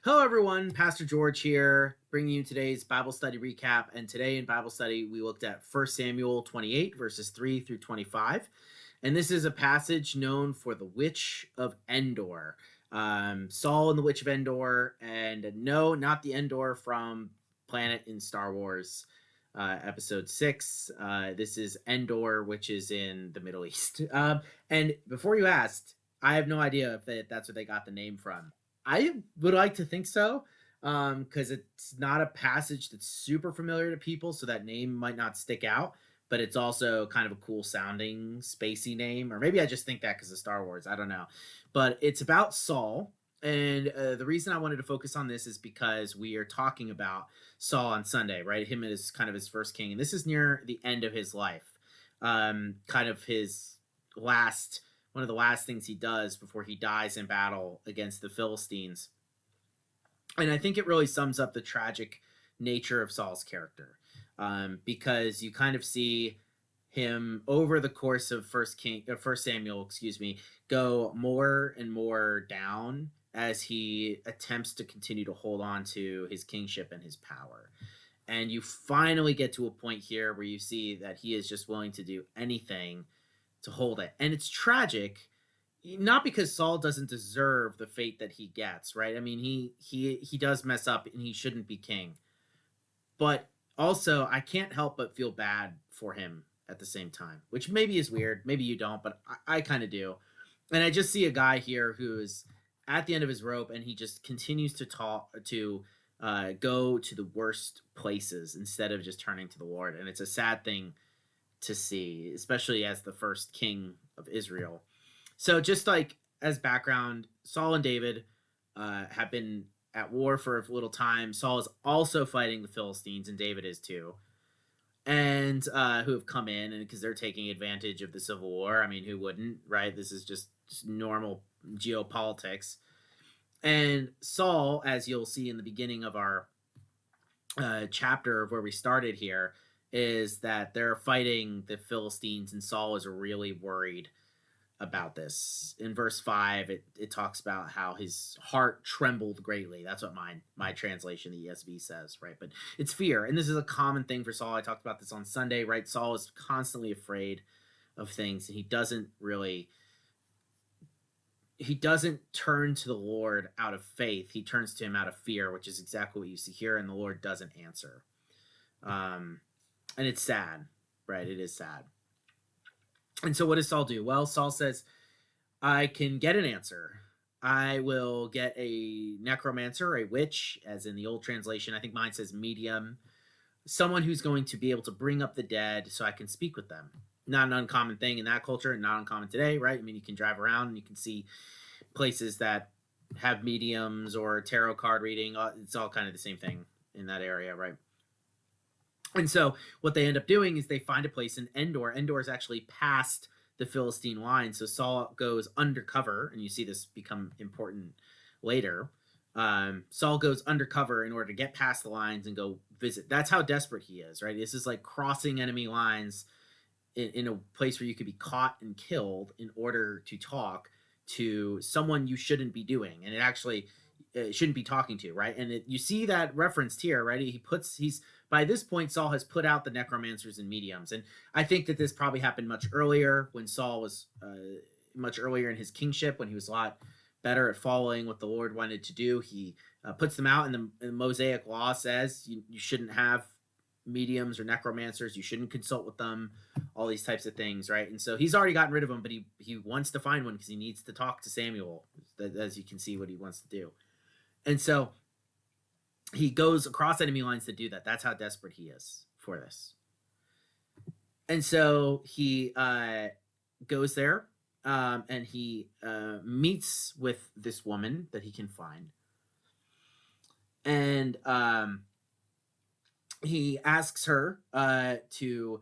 Hello, everyone. Pastor George here, bringing you today's Bible study recap. And today in Bible study, we looked at 1 Samuel 28, verses 3 through 25. And this is a passage known for the Witch of Endor. Saul and the Witch of Endor. And no, not the Endor from Planet in Star Wars episode 6. This is Endor, which is in the Middle East. And before you asked, I have no idea if that's where they got the name from. I would like to think so, because it's not a passage that's super familiar to people, so that name might not stick out. But it's also kind of a cool sounding spacey name, or maybe I just think that because of Star Wars. I don't know, but it's about Saul, and the reason I wanted to focus on this is because we are talking about Saul on Sunday, right? Him as kind of his first king, and this is near the end of his life, kind of his last one of the last things he does before he dies in battle against the Philistines. And I think it really sums up the tragic nature of Saul's character, because you kind of see him over the course of First Samuel, go more and more down as he attempts to continue to hold on to his kingship and his power. And you finally get to a point here where you see that he is just willing to do anything to hold it. And it's tragic, not because Saul doesn't deserve the fate that he gets, right? I mean, he does mess up and he shouldn't be king. But also, I can't help but feel bad for him at the same time, which maybe is weird. Maybe you don't, but I kind of do. And I just see a guy here who's at the end of his rope, and he just continues to go to the worst places instead of just turning to the Lord. And it's a sad thing to see, especially as the first king of Israel. So just like as background, Saul and David have been at war for a little time. Saul is also fighting the Philistines, and David is too, and who have come in, and because they're taking advantage of the civil war. I mean, who wouldn't, right? This is just normal geopolitics. And Saul, as you'll see in the beginning of our chapter of where we started here, is that they're fighting the Philistines, and Saul is really worried about this. In verse 5, it talks about how his heart trembled greatly. That's what my translation, the ESV, says, right? But it's fear, and this is a common thing for Saul. I talked about this on Sunday, right? Saul is constantly afraid of things, and he doesn't turn to the Lord out of faith. He turns to him out of fear, which is exactly what you see here, and the Lord doesn't answer. And it's sad, right? It is sad. And so what does Saul do? Well, Saul says, I can get an answer. I will get a necromancer, a witch, as in the old translation. I think mine says medium. Someone who's going to be able to bring up the dead so I can speak with them. Not an uncommon thing in that culture, and not uncommon today, right? I mean, you can drive around and you can see places that have mediums or tarot card reading. It's all kind of the same thing in that area, right? And so what they end up doing is they find a place in Endor. Endor is actually past the Philistine line. So Saul goes undercover, and you see this become important later. Saul goes undercover in order to get past the lines and go visit. That's how desperate he is, right? This is like crossing enemy lines in a place where you could be caught and killed in order to talk to someone you shouldn't be doing. And it actually shouldn't be talking to, right? And you see that referenced here, right? He's by this point, Saul has put out the necromancers and mediums. And I think that this probably happened much earlier, when Saul was much earlier in his kingship, when he was a lot better at following what the Lord wanted to do. He puts them out, and the Mosaic law says you shouldn't have mediums or necromancers. You shouldn't consult with them, all these types of things, right? And so he's already gotten rid of them, but he wants to find one because he needs to talk to Samuel, as you can see what he wants to do. And so he goes across enemy lines to do that. That's how desperate he is for this. And so he goes there, and he meets with this woman that he can find. And he asks her to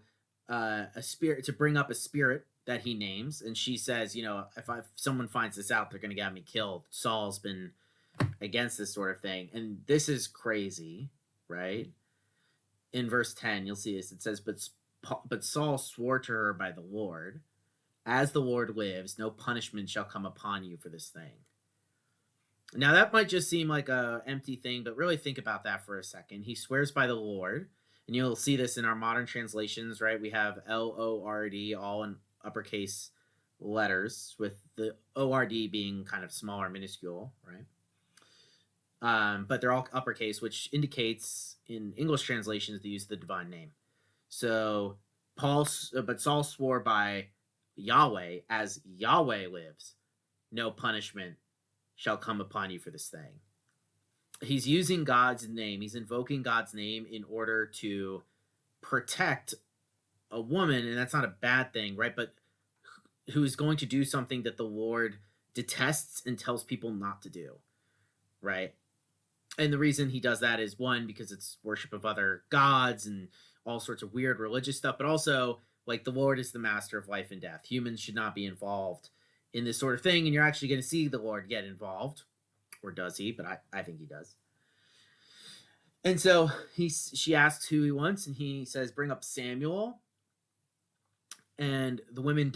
bring up a spirit that he names. And she says, if someone finds this out, they're going to get me killed. Saul's been against this sort of thing. And this is crazy, right? In verse 10, you'll see this. It says, but Saul swore to her by the Lord, as the Lord lives, no punishment shall come upon you for this thing. Now that might just seem like a empty thing, but really think about that for a second. He swears by the Lord, and you'll see this in our modern translations, right? We have LORD all in uppercase letters, with the ORD being kind of smaller, minuscule, right? But they're all uppercase, which indicates in English translations the use of the divine name. So but Saul swore by Yahweh, as Yahweh lives, no punishment shall come upon you for this thing. He's using God's name. He's invoking God's name in order to protect a woman, and that's not a bad thing, right? But who's going to do something that the Lord detests and tells people not to do, right? And the reason he does that is, one, because it's worship of other gods and all sorts of weird religious stuff, but also, like, the Lord is the master of life and death. Humans should not be involved in this sort of thing, and you're actually going to see the Lord get involved. Or does he? But I think he does. And so she asks who he wants, and he says, bring up Samuel. And the woman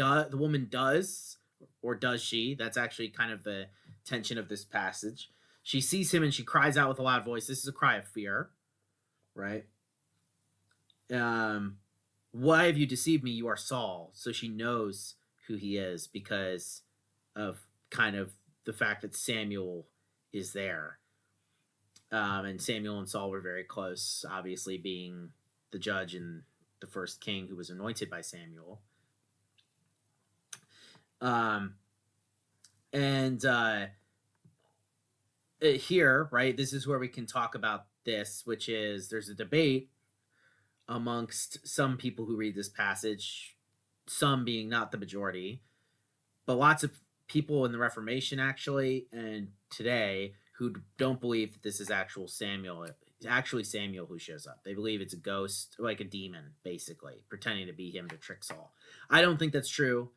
does, or does she? That's actually kind of the tension of this passage. She sees him and she cries out with a loud voice. This is a cry of fear, right? Why have you deceived me? You are Saul. So she knows who he is because of kind of the fact that Samuel is there. And Samuel and Saul were very close, obviously being the judge and the first king who was anointed by Samuel. Here, right, this is where we can talk about this, which is there's a debate amongst some people who read this passage, some being not the majority, but lots of people in the Reformation actually, and today, who don't believe that this is actually Samuel who shows up. They believe it's a ghost, like a demon, basically, pretending to be him to trick Saul. I don't think that's true,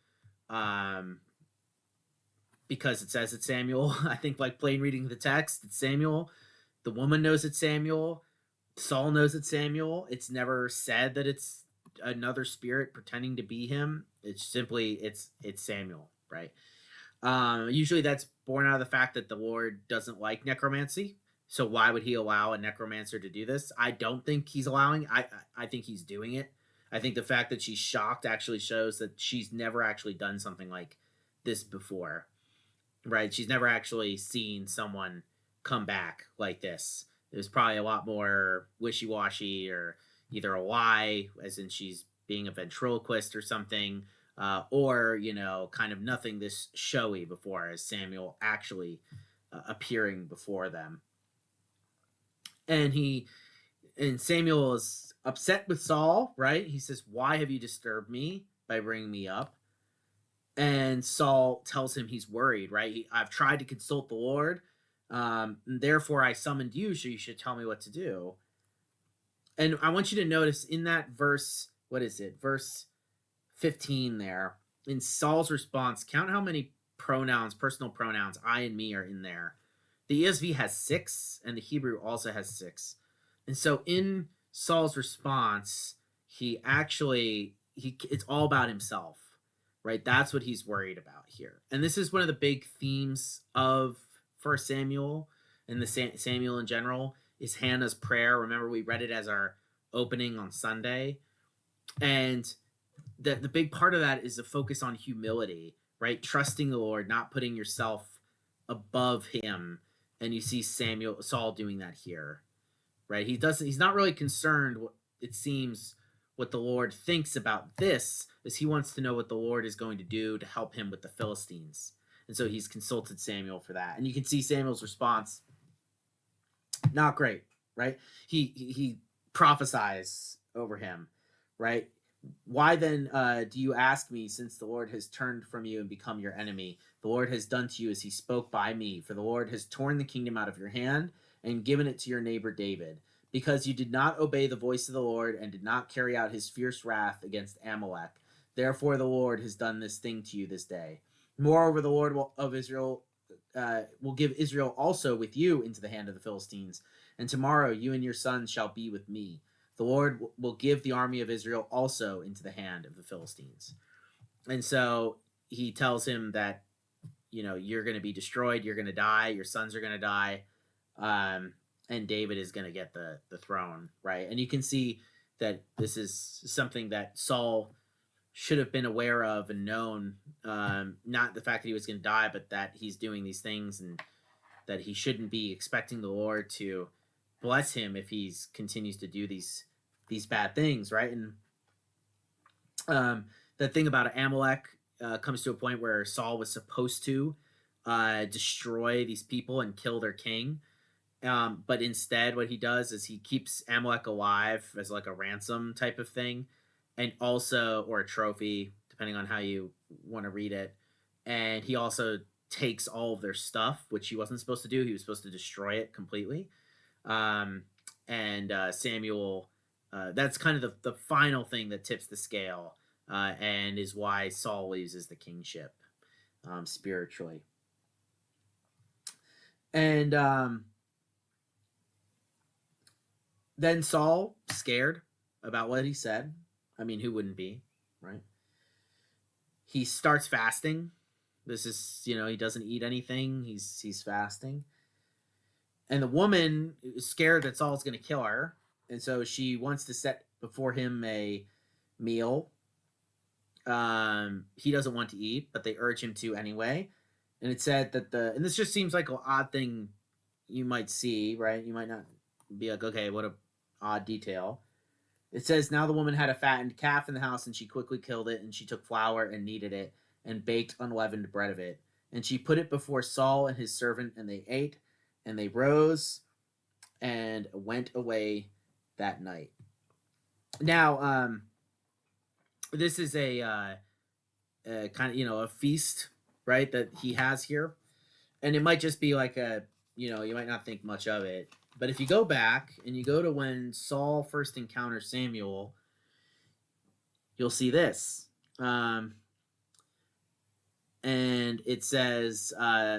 because it says it's Samuel. I think, like, plain reading the text, it's Samuel. The woman knows it's Samuel. Saul knows it's Samuel. It's never said that it's another spirit pretending to be him. It's simply, it's Samuel, right? Usually that's born out of the fact that the Lord doesn't like necromancy. So why would he allow a necromancer to do this? I don't think he's allowing. I think he's doing it. I think the fact that she's shocked actually shows that she's never actually done something like this before, right? She's never actually seen someone come back like this. It was probably a lot more wishy-washy, or either a lie, as in she's being a ventriloquist or something, or, kind of nothing this showy before, as Samuel actually appearing before them. And Samuel is upset with Saul, right? He says, why have you disturbed me by bringing me up? And Saul tells him he's worried, right? I've tried to consult the Lord, therefore I summoned you, so you should tell me what to do. And I want you to notice in that verse, what is it? Verse 15 there, in Saul's response, count how many pronouns, personal pronouns, I and me, are in there. The ESV has 6, and the Hebrew also has 6. And so in Saul's response, it's all about himself, right? That's what he's worried about here. And this is one of the big themes of 1 Samuel and the Samuel in general, is Hannah's prayer. Remember, we read it as our opening on Sunday. And the big part of that is a focus on humility, right? Trusting the Lord, not putting yourself above him. And you see Saul doing that here, right? He's not really concerned, it seems, what the Lord thinks about this, is he wants to know what the Lord is going to do to help him with the Philistines. And so he's consulted Samuel for that. And you can see Samuel's response, not great, right? He prophesies over him, right? Why then do you ask me, since the Lord has turned from you and become your enemy? The Lord has done to you as he spoke by me, for the Lord has torn the kingdom out of your hand and given it to your neighbor David, because you did not obey the voice of the Lord and did not carry out his fierce wrath against Amalek. Therefore the Lord has done this thing to you this day. Moreover, the Lord of Israel will give Israel also with you into the hand of the Philistines, and tomorrow you and your sons shall be with me. The Lord will give the army of Israel also into the hand of the Philistines. And so he tells him that you're going to be destroyed, you're going to die, your sons are going to die, um, and David is going to get the throne, right? And you can see that this is something that Saul should have been aware of and known, not the fact that he was going to die, but that he's doing these things and that he shouldn't be expecting the Lord to bless him if he's continues to do these bad things, right? And the thing about Amalek comes to a point where Saul was supposed to destroy these people and kill their king. But instead, what he does is he keeps Amalek alive as like a ransom type of thing, and also, or a trophy, depending on how you want to read it. And he also takes all of their stuff, which he wasn't supposed to do. He was supposed to destroy it completely. Um, and Samuel, that's kind of the final thing that tips the scale, and is why Saul loses the kingship spiritually. And then Saul, scared about what he said. I mean, who wouldn't be, right? He starts fasting. This is, he doesn't eat anything. He's fasting. And the woman is scared that Saul's going to kill her. And so she wants to set before him a meal. He doesn't want to eat, but they urge him to anyway. And it said that and this just seems like an odd thing you might see, right? You might not be like, okay, what a odd detail. It says, now the woman had a fattened calf in the house, and she quickly killed it, and she took flour and kneaded it, and baked unleavened bread of it. And she put it before Saul and his servant, and they ate, and they rose and went away that night. Now, this is a kind of, a feast, right, that he has here. And it might just be like you might not think much of it. But if you go back and you go to when Saul first encounters Samuel, you'll see this. And it says,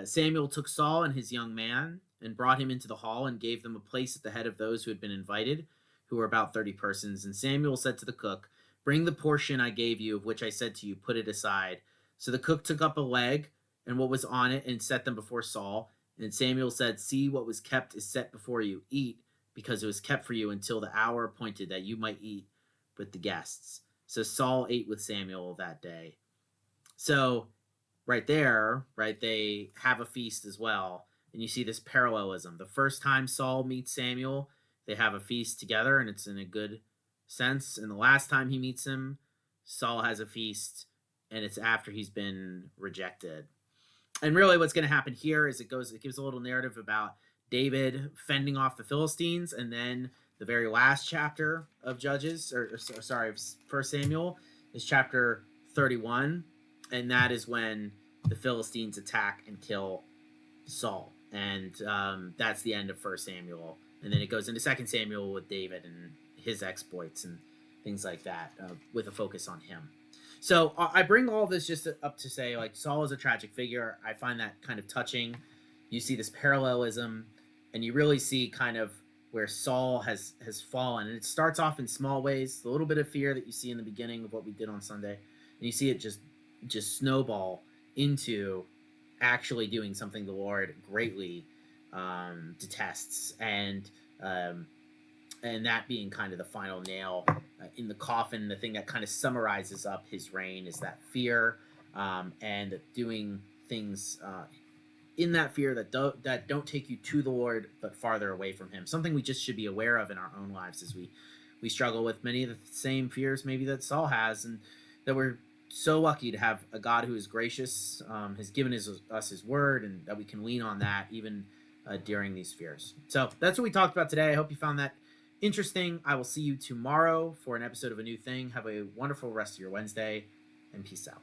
Samuel took Saul and his young man and brought him into the hall and gave them a place at the head of those who had been invited, who were about 30 persons. And Samuel said to the cook, bring the portion I gave you, of which I said to you, put it aside. So the cook took up a leg and what was on it and set them before Saul. And Samuel said, see, what was kept is set before you. Eat, because it was kept for you until the hour appointed that you might eat with the guests. So Saul ate with Samuel that day. So right there, right, they have a feast as well. And you see this parallelism. The first time Saul meets Samuel, they have a feast together, and it's in a good sense. And the last time he meets him, Saul has a feast, and it's after he's been rejected. And really what's going to happen here is it gives a little narrative about David fending off the Philistines, and then the very last chapter of Judges, First Samuel, is chapter 31, and that is when the Philistines attack and kill Saul, and that's the end of First Samuel. And then it goes into Second Samuel with David and his exploits and things like that, with a focus on him. So I bring all this just up to say, like, Saul is a tragic figure. I find that kind of touching. You see this parallelism, and you really see kind of where Saul has fallen. And it starts off in small ways, the little bit of fear that you see in the beginning of what we did on Sunday, and you see it just snowball into actually doing something the Lord greatly detests, and that being kind of the final nail in the coffin. The thing that kind of summarizes up his reign is that fear, and doing things in that fear that don't take you to the Lord, but farther away from him. Something we just should be aware of in our own lives as we struggle with many of the same fears maybe that Saul has, and that we're so lucky to have a God who is gracious, has given us his word, and that we can lean on that even during these fears. So that's what we talked about today. I hope you found that interesting. I will see you tomorrow for an episode of A New Thing. Have a wonderful rest of your Wednesday, and peace out.